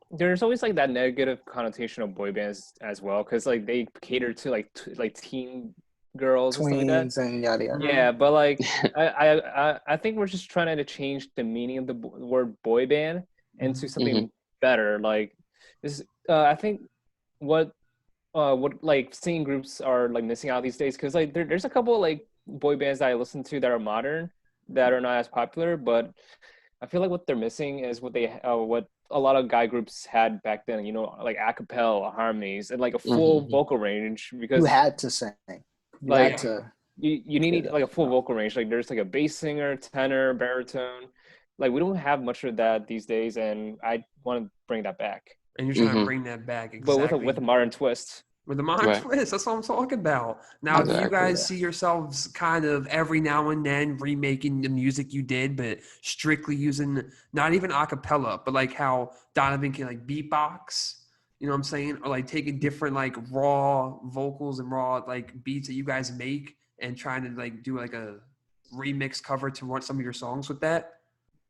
there's always like that negative connotation of boy bands as well, because like they cater to like teen girls and stuff like that. And yada yada. Yeah, but like I think we're just trying to change the meaning of the word boy band into something better. Like this, I think what like singing groups are like missing out these days, because like there's a couple like boy bands that I listen to that are modern, that are not as popular, but I feel like what they're missing is what a lot of guy groups had back then, you know, like a cappella harmonies and like a full vocal range, because you had to sing. You need like a full vocal range. Like there's like a bass singer, tenor, baritone. Like we don't have much of that these days, and I want to bring that back. And you're trying to bring that back, exactly. But with a modern twist. With a modern twist, that's what I'm talking about. Now, do you guys see yourselves kind of every now and then remaking the music you did, but strictly using not even a cappella, but like how Donovan can like beatbox? You know what I'm saying? Or like taking different like raw vocals and raw like beats that you guys make and trying to like do like a remix cover to some of your songs with that?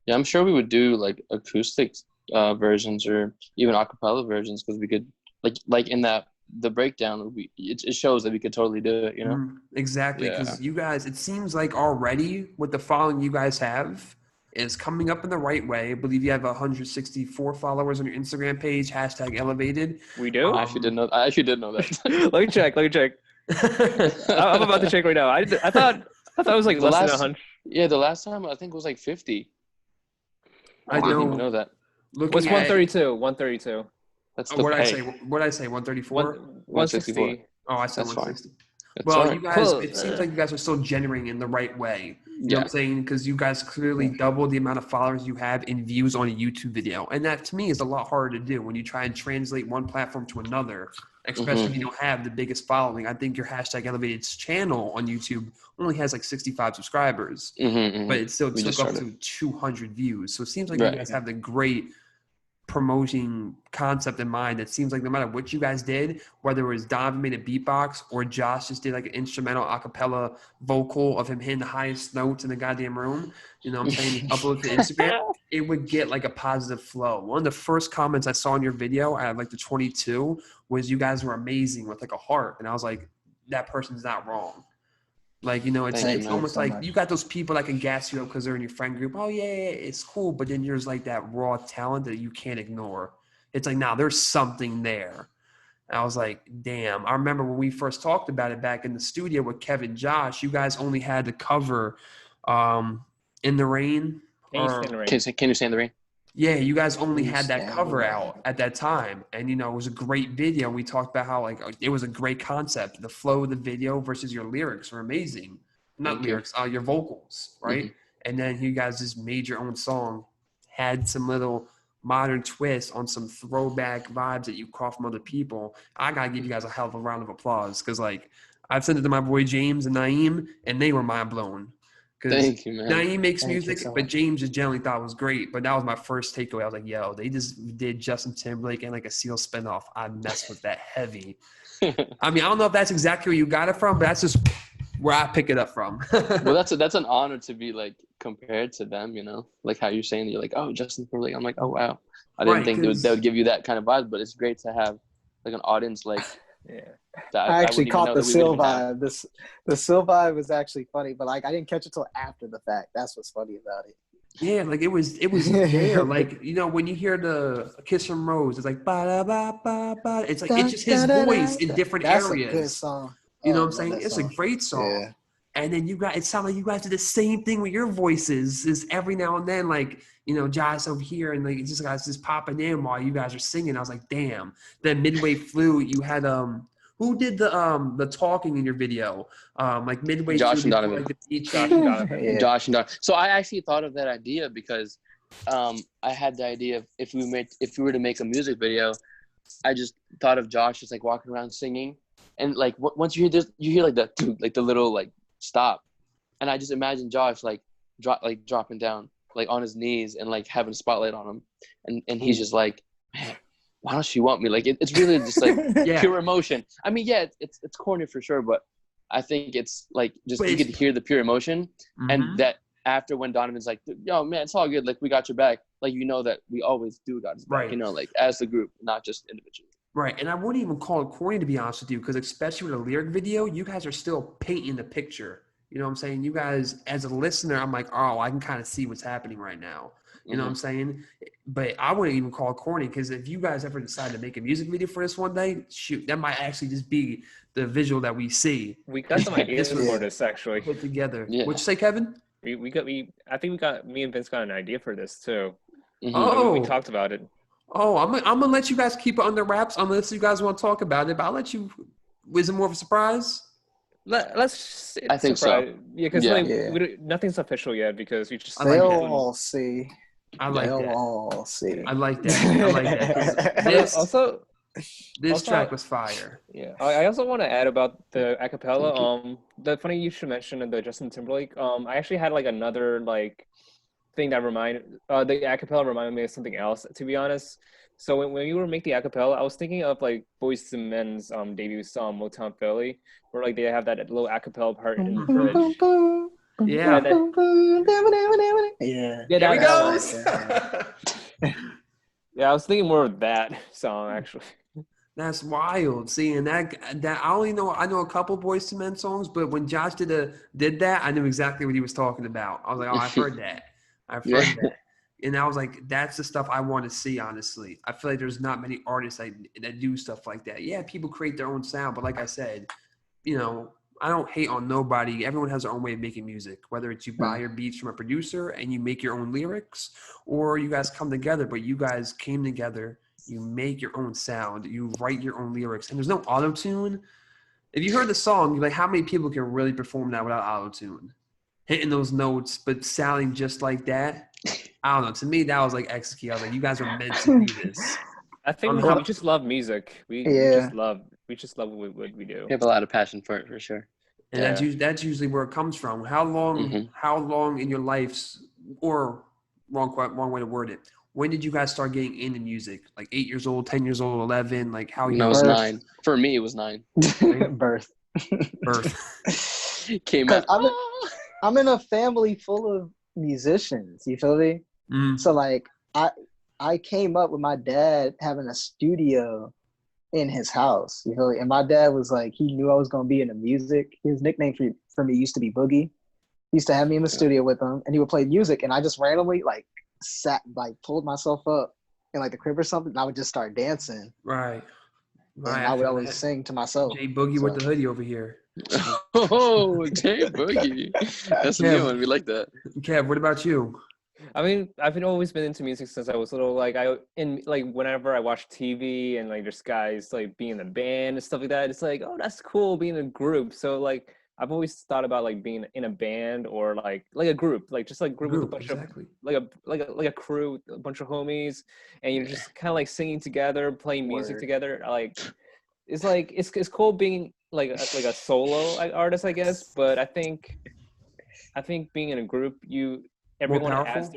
Yeah, I'm sure we would do like acoustic versions or even a cappella versions, because we could like in the breakdown, it shows that we could totally do it, you know? Exactly, because you guys, it seems like already with the following you guys have is coming up in the right way. I believe you have 164 followers on your Instagram page, #elevated. We do? I actually didn't know that. Let me check. I'm about to check right now. I thought it was like less than 100. Yeah, the last time I think it was like 50. I didn't even know that. What's 132? 132. That's the what I say? What did I say? 134? 160. Oh, I said That's 160. That's well, right. you guys, it seems like you guys are still generating in the right way. You know what I'm saying? Because you guys clearly double the amount of followers you have in views on a YouTube video. And that to me is a lot harder to do when you try and translate one platform to another. especially if you don't have the biggest following. I think your hashtag Elevated's channel on YouTube only has like 65 subscribers, but it still took up to 200 views. So it seems like you guys have the great promoting concept in mind. It seems like no matter what you guys did, whether it was Donovan made a beatbox or Josh just did like an instrumental acapella vocal of him hitting the highest notes in the goddamn room, you know what I'm saying, upload to Instagram, it would get like a positive flow. One of the first comments I saw in your video, I had like the 22, was you guys were amazing with like a heart. And I was like, that person's not wrong. Like, you know, it's almost like you got those people that can gas you up because they're in your friend group. Oh, yeah, it's cool. But then there's like that raw talent that you can't ignore. It's like, there's something there. And I was like, damn. I remember when we first talked about it back in the studio with Kevin and Josh, you guys only had to cover In the Rain. Can you Stand the Rain? Can you Stand the Rain? Yeah, you guys only had that cover out at that time. And, you know, it was a great video. We talked about how, like, it was a great concept. The flow of the video versus your lyrics were amazing. Not lyrics, your vocals, right? And then you guys just made your own song, had some little modern twist on some throwback vibes that you caught from other people. I got to give you guys a hell of a round of applause because, like, I've sent it to my boy James and Naeem, and they were mind blown. Thank you, man. Naeem makes music, but James just generally thought it was great. But that was my first takeaway. I was like, yo, they just did Justin Timberlake and like a Seal spinoff. I messed with that heavy. I mean, I don't know if that's exactly where you got it from, but that's just where I pick it up from. Well, that's an honor to be like compared to them, you know, like how you're saying you're like, oh, Justin Timberlake. I'm like, oh wow, I didn't think they would give you that kind of vibe, but it's great to have like an audience like. I actually caught the Seal vibe. The Seal vibe was actually funny, but like I didn't catch it till after the fact. That's what's funny about it. Yeah, like it was there. Like, you know, when you hear the Kiss from Rose, it's like ba da ba ba ba. It's like it's just his voice in different areas. That's a good song. You know what I'm saying? It's a great song. Yeah. And then it sounded like you guys did the same thing with your voices. Is every now and then, like, you know, Josh over here and like just guys just popping in while you guys are singing. I was like, damn. Then midway through, you had who did the talking in your video? Like midway Josh through, and Donovan. Josh and Donovan. So I actually thought of that idea because I had the idea of if we were to make a music video, I just thought of Josh just like walking around singing, and like once you hear this, you hear like the little like stop, and I just imagine Josh like dropping down like on his knees and like having a spotlight on him, and he's just like, man, why don't she want me? Like it's really just like pure emotion. I mean, yeah, it's corny for sure, but I think it's like just you could hear the pure emotion, and that after when Donovan's like, yo man, it's all good, like we got your back, like you know that we always do got his back, you know, like as the group, not just individually. Right, and I wouldn't even call it corny to be honest with you, because especially with a lyric video, you guys are still painting the picture. You know what I'm saying? You guys, as a listener, I'm like, oh, I can kind of see what's happening right now. You know what I'm saying? But I wouldn't even call it corny, because if you guys ever decide to make a music video for this one day, shoot, that might actually just be the visual that we see. We got some ideas for this actually. Put together. Yeah. What'd you say, Kevin? I think me and Vince got an idea for this too. Oh, we talked about it. Oh, I'm gonna let you guys keep it under wraps unless you guys want to talk about it. But I'll let you. Was it more of a surprise? Let's. I think so. Yeah, because nothing's official yet because we just. They'll all see. I like that. They'll all see. I like that. I like that. This also, track was fire. Yeah, I also want to add about the acapella. The funny you should mention the Justin Timberlake. I actually had like another like thing that the acapella reminded me of something else, to be honest. So when you were making the acapella, I was thinking of like Boyz II Men's debut song Motown Philly, where like they have that little acapella part in the bridge. Yeah. There we go. Yeah, I was thinking more of that song actually. That's wild. Seeing that I only know a couple Boyz II Men songs, but when Josh did that, I knew exactly what he was talking about. I was like, oh, I've heard that. I've heard that. And I was like, that's the stuff I want to see, honestly. I feel like there's not many artists that do stuff like that. Yeah, people create their own sound, but like I said, you know, I don't hate on nobody. Everyone has their own way of making music, whether it's you buy your beats from a producer and you make your own lyrics, or you guys come together, but you guys came together, you make your own sound, you write your own lyrics, and there's no auto-tune. If you heard the song, you're like, how many people can really perform that without auto-tune? Hitting those notes, but sounding just like that. I don't know. To me, that was like execute. I was like, you guys are meant to do this. I think we just love music. We just love love what we do. We have a lot of passion for it, for sure. And that's usually where it comes from. How long in your lives, or wrong way to word it. When did you guys start getting into music? Like 8 years old, 10 years old, 11? Like how young? No, it was Birth. 9. For me, it was 9. Birth. Came Because out. I'm in a family full of musicians. You feel me? Mm. So like I came up with my dad having a studio in his house. You feel me? And my dad was like, he knew I was gonna be into music. His nickname for me used to be Boogie. He used to have me in the studio with him, and he would play music, and I just randomly pulled myself up in like the crib or something, and I would just start dancing. Right. And I would always sing to myself. J Boogie with the hoodie over here. Oh, J Boogie. That's a new one. We like that. Kev, what about you? I mean, I've always been into music since I was little. Like whenever I watch TV and like there's guys like being in a band and stuff like that, it's like, oh, that's cool being in a group. So like I've always thought about like being in a band or like a group, like just like group with a bunch of like a crew, a bunch of homies, and you're just kind of like singing together, playing music together. Like it's cool being like a solo artist, I guess. But I think being in a group, everyone adds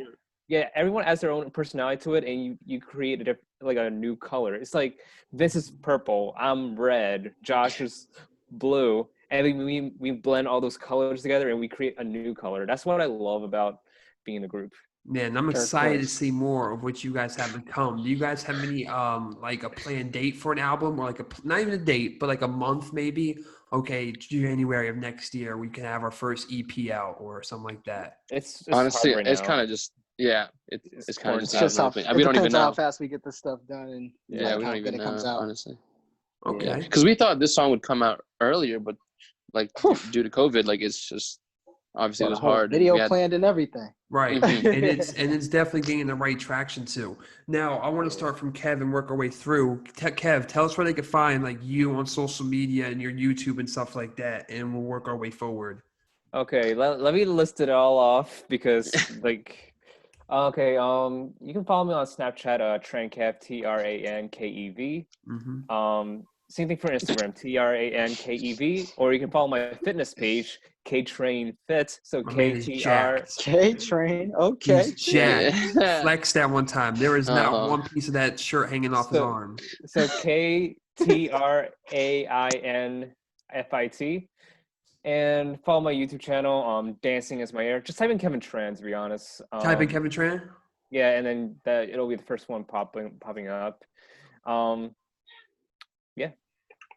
their own personality to it, and you create a new color. It's like this is purple, I'm red, Josh is blue, and we blend all those colors together and we create a new color. That's what I love about being in a group. Man, I'm excited to see more of what you guys have become. Do you guys have any like a planned date for an album, or like not even a date, but like a month maybe? Okay, January of next year we can have our first EP out or something like that. It's honestly, right it's now. kind of just it's kind of It's just how we don't even know how fast we get this stuff done, and we don't even know, comes out. honestly. Okay. Because we thought this song would come out earlier, but like due to COVID, like it's just obviously it was hard. Video planned and everything. Right. and it's definitely gaining the right traction too. Now I want to start from Kev and work our way through. Kev, tell us where they can find like you on social media and your YouTube and stuff like that, and we'll work our way forward. Okay, let me list it all off because like okay, you can follow me on Snapchat, Trankev, TRANKEV. Mm-hmm. Same thing for Instagram, TRANKEV, or you can follow my fitness page, KTrain Fit. So KTR K-Train. Okay. He's jacked. Flex that one time. There is not one piece of that shirt hanging off his arm. So KTRAINFIT. And follow my YouTube channel, Dancing is My Air. Just type in Kevin Tran, to be honest. Type in Kevin Tran? Yeah, and then it'll be the first one popping up. Yeah.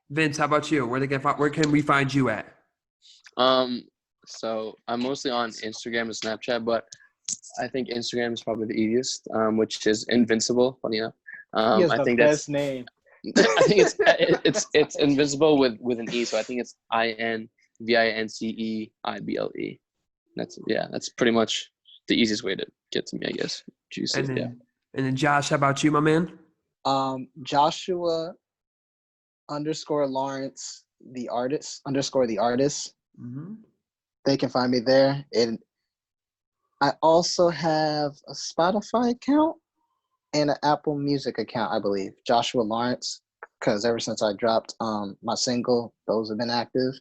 Vince, how about you? Where can we find you at? So I'm mostly on Instagram and Snapchat, but I think Instagram is probably the easiest, which is Invincible. Funny enough, I think that's name. I think it's Invincible with an E, so I think it's INVINCEIBLE. That's pretty much the easiest way to get to me, I guess. And then Josh, how about you, my man? Joshua _Lawrence the artist _ the artist. Mm-hmm. They can find me there. And I also have a Spotify account and an Apple Music account, I believe. Joshua Lawrence, because ever since I dropped my single, those have been active.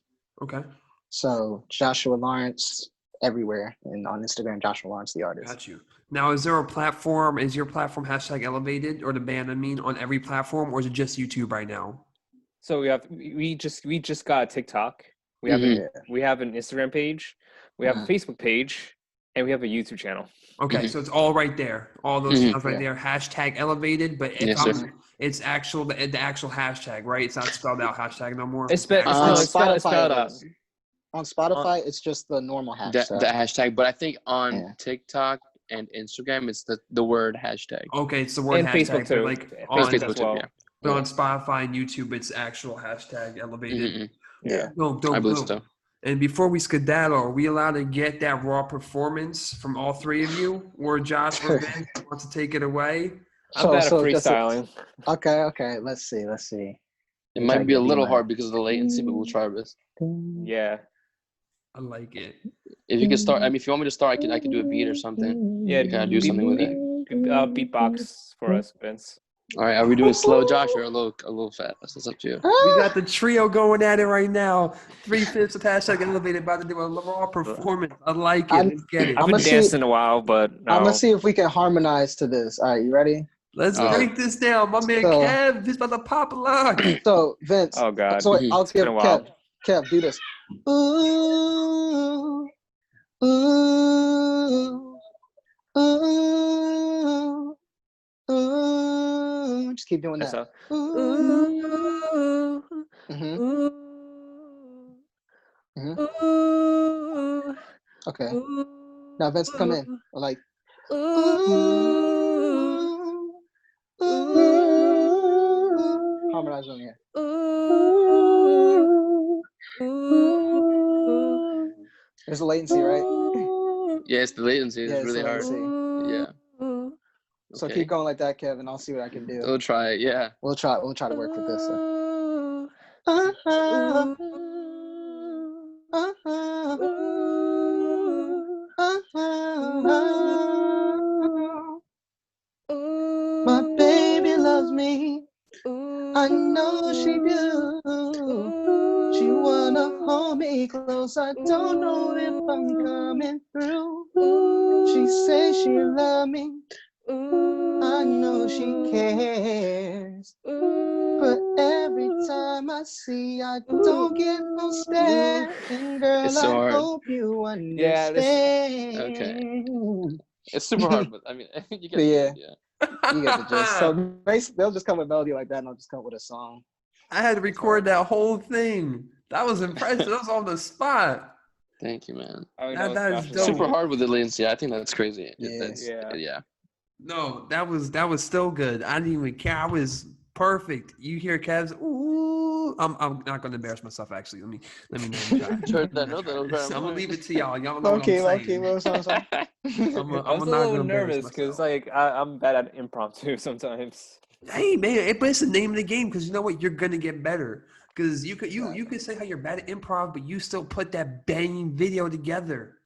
Okay. So Joshua Lawrence everywhere, and on Instagram, Joshua Lawrence the artist. Got you. Now, is there a platform? Is your platform #Elevated, or the band? I mean, on every platform, or is it just YouTube right now? So we just got a TikTok. We have we have an Instagram page, we have a Facebook page, and we have a YouTube channel. Okay, so it's all right there. All those stuff right there. #Elevated, but it's the actual hashtag, right? It's not spelled out hashtag no more. It's spelled out. On Spotify, it's just the normal hashtag. The hashtag, but I think on TikTok and Instagram, it's the word hashtag. Okay, it's the word and hashtag. Facebook too. Like Facebook too, yeah. But on Spotify and YouTube, it's actual #Elevated. Mm-hmm. Yeah. I believe so. And before we skedaddle, are we allowed to get that raw performance from all three of you? Or Josh or Ben wants to take it away? I'm bad at freestyling. Okay. Let's see. It might be a little hard because of the latency, but we'll try our best. Yeah. I like it. If you can start, if you want me to start, I can do a beat or something. Yeah, you gotta do something with it. Beatbox for us, Vince. All right, are we doing slow, Josh, or a little fast? That's up to you. We got the trio going at it right now. 3/5 of hashtag elevated about to do a raw performance. I like it. Let's get it. I've been dancing in a while, but no. I'm gonna see if we can harmonize to this. All right, you ready? Let's break this down. My man Kev is about to pop a lock. So Vince. Oh God. So I'll give Kev do this. Ooh, ooh, ooh, ooh. Just keep doing that. Ooh. Okay. Now Vince, come in. Like. Harmonize on here. There's a latency, right? Yeah, it's the latency. It's really hard. Yeah. So keep going like that, Kevin. I'll see what I can do. We'll try it. Yeah. We'll try to work with this. My baby loves me. I know she do. She wanna hold me close. I don't know if I'm coming through. She says she love me. I know she cares. But every time I see, I don't get no stare. And girl, It's so hard. I hope you understand. Okay. It's super hard, but I mean, you get You get the gist. So basically, they'll just come with melody like that, and I'll just come with a song. I had to record that whole thing. That was impressive. That was on the spot. Thank you, man. That is dope. Super hard with the latency. I think that's crazy. Yeah. No, that was still good. I didn't even care. I was perfect. You hear Kev's ooh. I'm not gonna embarrass myself actually. Let me know. I'm gonna leave it to y'all. Y'all know what I'm saying. I was a little nervous because I'm bad at impromptu sometimes. Hey man, but it's the name of the game because you know what? You're gonna get better. Because you could say how you're bad at improv, but you still put that banging video together.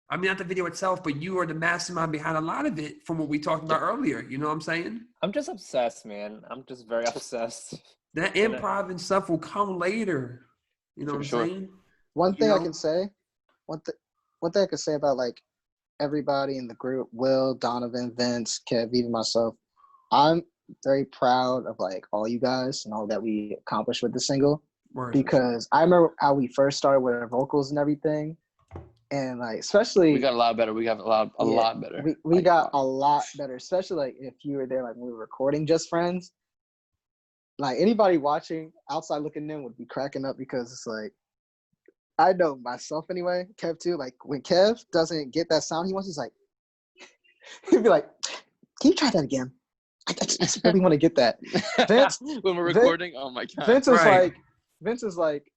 I mean, not the video itself, but you are the mastermind behind a lot of it from what we talked about earlier. You know what I'm saying? I'm just obsessed, man. I'm just very obsessed. That improv and stuff will come later. You know what I'm saying? One thing I can say about like everybody in the group, Will, Donovan, Vince, Kev, even myself, I'm very proud of like all you guys and all that we accomplished with the single. Because I remember how we first started with our vocals and everything. And like, especially we got a lot better. We got a lot better. We got a lot better, especially like if you were there, like when we were recording Just Friends, like anybody watching outside looking in would be cracking up because it's like, I know myself anyway, Kev too, like when Kev doesn't get that sound he wants, he's like, he'd be like, can you try that again? I just really want to get that. Vince, when we're recording, oh my God. Vince is like,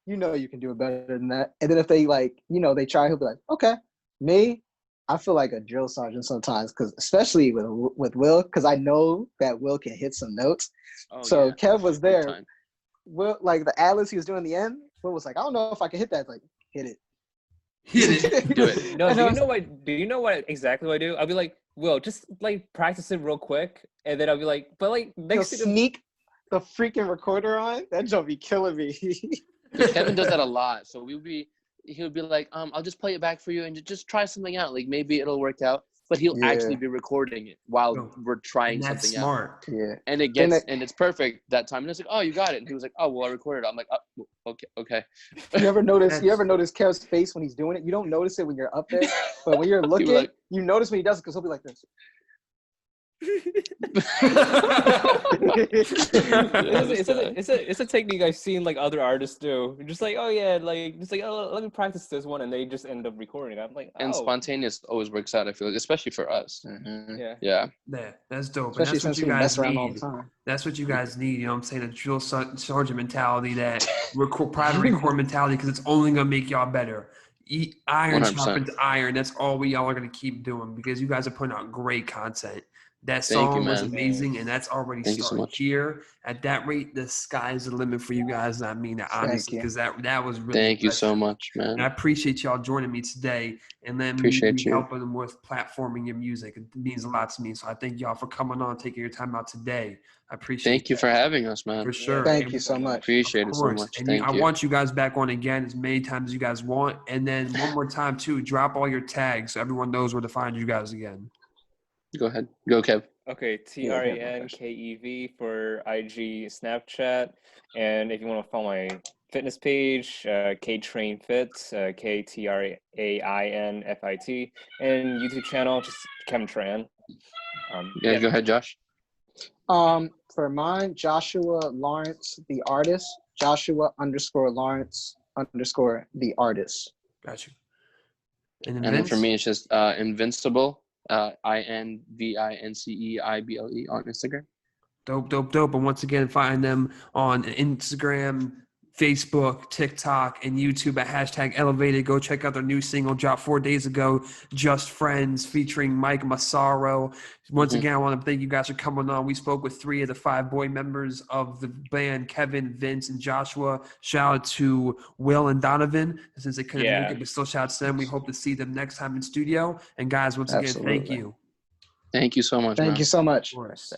you know you can do it better than that. And then if they like, they try, he'll be like, okay. Me, I feel like a drill sergeant sometimes, because especially with Will, because I know that Will can hit some notes. So Kev was there. Will, like the ad-libs he was doing in the end, Will was like, I don't know if I can hit that. It's like, hit it. Hit it. Do it. No, do you know what exactly what I do? I'll be like, Will, just like practice it real quick. And then I'll be like, but like next to sneak the freaking recorder on? That joke be killing me. Kevin does that a lot. So he'll be like, I'll just play it back for you and just try something out. Like maybe it'll work out. But he'll actually be recording it while we're trying something smart. out. Yeah. And it's perfect that time. And it's like, oh, you got it. And he was like, oh, well, I recorded it. I'm like, oh, okay. You ever notice Kev's face when he's doing it? You don't notice it when you're up there, but when you're looking, like, you notice when he does it because he'll be like this. It's a technique I've seen like other artists do. Just like, oh yeah, like just like, oh, let me practice this one, and they just end up recording. I'm like, and spontaneous always works out. I feel like, especially for us. Mm-hmm. Yeah, that's dope. Especially that's what you guys need. That's what you guys need. You know what I'm saying? A drill sergeant mentality, that private record mentality, because it's only gonna make y'all better. Iron 100%. Sharpens iron. That's all y'all are gonna keep doing, because you guys are putting out great content. That Thank you, song was man. amazing, and that's already Thank you so started much. here. At that rate, the sky's the limit for you guys. I mean it honestly, you. because that was really Thank you so impressive. much, And I man. appreciate y'all joining me today and then Appreciate me you. helping them with platforming your music. It means a lot to me. So I thank y'all for coming on, taking your time out today. I appreciate Thank you that. for having us, man. For sure. Thank And you so much. Appreciate of it so course. much. And Thank I you. want you guys back on again as many times as you guys want. And then one more time too, drop all your tags so everyone knows where to find you guys again. Go ahead. Go, Kev. Okay, TRANKEV for IG, Snapchat, and if you want to follow my fitness page, KTrainFit, KTRAINFIT, and YouTube channel, just Kevin Tran. Yeah, go ahead, Josh. For mine, Joshua Lawrence the artist, Joshua_Lawrence_ the artist. Got you. And then for me, it's just Invincible, INVINCEIBLE on Instagram. Dope. And once again, find them on Instagram, Facebook, TikTok, and YouTube at #Elevated. Go check out their new single dropped 4 days ago, Just Friends, featuring Mike Massaro. Once again, I want to thank you guys for coming on. We spoke with 3 of the 5 boy members of the band, Kevin, Vince, and Joshua. Shout out to Will and Donovan, since they couldn't make it, but still shout out to them. We hope to see them next time in studio. And guys, once again, thank you. Thank you so much, Thank man. you so much. Of course.